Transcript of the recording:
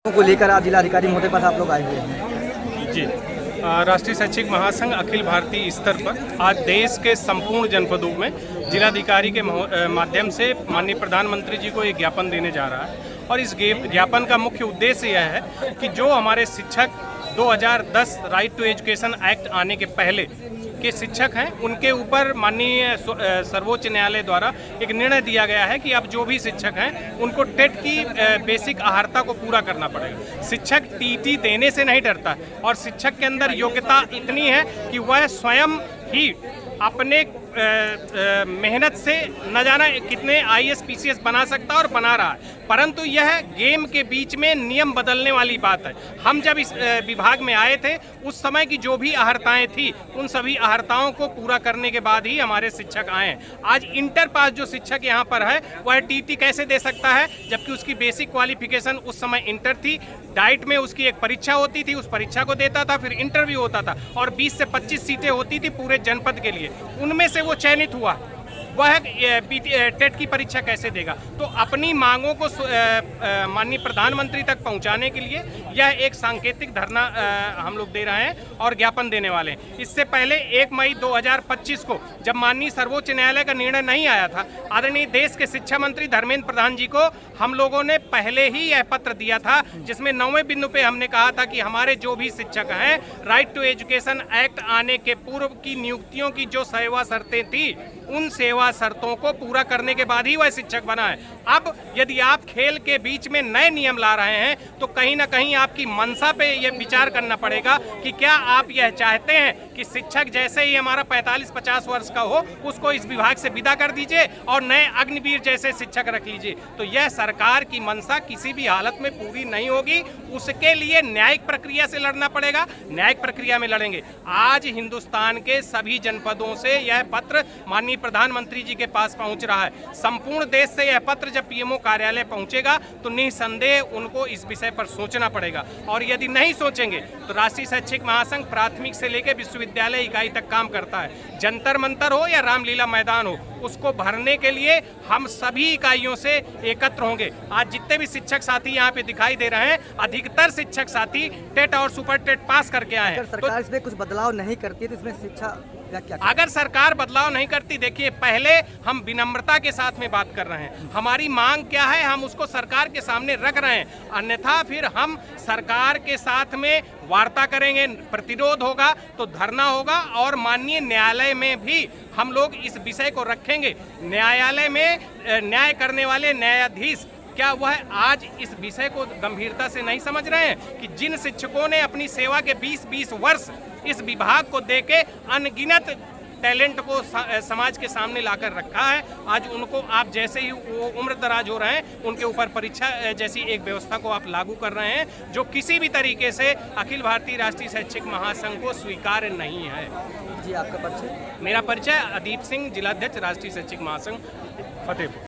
को लेकर आज जिलाधिकारी महोदय पास आप लोग आए हुए हैं। जी, राष्ट्रीय शैक्षिक महासंघ अखिल भारतीय स्तर पर आज देश के संपूर्ण जनपदों में जिलाधिकारी के माध्यम से माननीय प्रधानमंत्री जी को एक ज्ञापन देने जा रहा है। और इस ज्ञापन का मुख्य उद्देश्य यह है कि जो हमारे शिक्षक 2010 राइट टू एजुकेशन एक्ट आने के पहले के शिक्षक हैं, उनके ऊपर माननीय सर्वोच्च न्यायालय द्वारा एक निर्णय दिया गया है कि अब जो भी शिक्षक हैं उनको टेट की बेसिक अहर्ता को पूरा करना पड़ेगा। शिक्षक टीटी देने से नहीं डरता और शिक्षक के अंदर योग्यता इतनी है कि वह स्वयं ही अपने मेहनत से न जाना कितने IAS PCS बना सकता है और बना रहा है, परंतु यह गेम के बीच में नियम बदलने वाली बात है। हम जब इस विभाग में आए थे उस समय की जो भी अहर्ताएं थी उन सभी अहर्ताओं को पूरा करने के बाद ही हमारे शिक्षक आए। आज इंटर पास जो शिक्षक यहाँ पर है वह टीटी कैसे दे सकता है, जबकि उसकी बेसिक क्वालिफिकेशन उस समय इंटर थी। डाइट में उसकी एक परीक्षा होती थी, उस परीक्षा को देता था, फिर इंटरव्यू होता था और 20 से 25 सीटें होती थी पूरे जनपद के लिए, उनमें से वो चयनित हुआ। वह टेट की परीक्षा कैसे देगा? तो अपनी मांगों को माननीय प्रधानमंत्री तक पहुंचाने के लिए यह एक सांकेतिक धरना हम लोग दे रहे हैं और ज्ञापन देने वाले हैं। इससे पहले 1 मई 2025 को जब माननीय सर्वोच्च न्यायालय का निर्णय नहीं आया था, आदरणीय देश के शिक्षा मंत्री धर्मेंद्र प्रधान जी को हम लोगों ने पहले ही यह पत्र दिया था, जिसमें 9वें बिंदु पे हमने कहा था कि हमारे जो भी शिक्षक हैं, राइट टू एजुकेशन एक्ट आने के पूर्व की नियुक्तियों की जो सेवा शर्तें थी उन सेवा शर्तों को पूरा करने के बाद ही वह शिक्षक बना है। अब यदि आप खेल के बीच में नए नियम ला रहे हैं तो कहीं ना कहीं आपकी मंशा पे यह विचार करना पड़ेगा कि क्या आप यह चाहते हैं कि शिक्षक जैसे ही हमारा 45-50 वर्ष का हो उसको इस विभाग से विदा कर दीजिए और नए अग्निवीर जैसे शिक्षक रख लीजिए। तो यह सरकार की मंशा किसी भी हालत में पूरी नहीं होगी। उसके लिए न्यायिक प्रक्रिया से लड़ना पड़ेगा, न्यायिक प्रक्रिया में लड़ेंगे। आज हिंदुस्तान के सभी जनपदों से यह पत्र माननीय प्रधानमंत्री जी के पास पहुंच रहा है। संपूर्ण देश से यह पत्र जब पीएमओ कार्यालय पहुंचेगा तो निसंदेह उनको इस विषय पर सोचना पड़ेगा, और यदि नहीं सोचेंगे तो राष्ट्रीय शैक्षिक महासंघ प्राथमिक से लेकर विश्वविद्यालय इकाई तक काम करता है। जंतर मंतर हो या रामलीला मैदान हो, उसको भरने के लिए हम सभी इकाइयों से एकत्र होंगे। आज जितने भी शिक्षक साथी यहाँ पे दिखाई दे रहे हैं, अधिकतर शिक्षक साथी टेट और सुपर टेट पास करके आए हैं। सरकार इसमें कुछ बदलाव नहीं करती तो इसमें शिक्षा क्या? अगर सरकार बदलाव नहीं करती, देखिए पहले हम विनम्रता के साथ में बात कर रहे हैं, हमारी मांग क्या है हम उसको सरकार के सामने रख रहे हैं, अन्यथा फिर हम सरकार के साथ में वार्ता करेंगे, प्रतिरोध होगा तो धरना होगा और माननीय न्यायालय में भी हम लोग इस विषय को रखेंगे। न्यायालय में न्याय करने वाले न्यायाधीश क्या वह आज इस विषय को गंभीरता से नहीं समझ रहे हैं कि जिन शिक्षकों ने अपनी सेवा के 20-20 वर्ष इस विभाग को देके अनगिनत टैलेंट को समाज के सामने लाकर रखा है, आज उनको आप जैसे ही वो उम्र दराज हो रहे हैं उनके ऊपर परीक्षा जैसी एक व्यवस्था को आप लागू कर रहे हैं जो किसी भी तरीके से अखिल भारतीय राष्ट्रीय शैक्षिक महासंघ को स्वीकार्य नहीं है। जी, आपका परिचय? मेरा परिचय अदीप सिंह, जिलाध्यक्ष राष्ट्रीय शैक्षिक महासंघ फतेहपुर।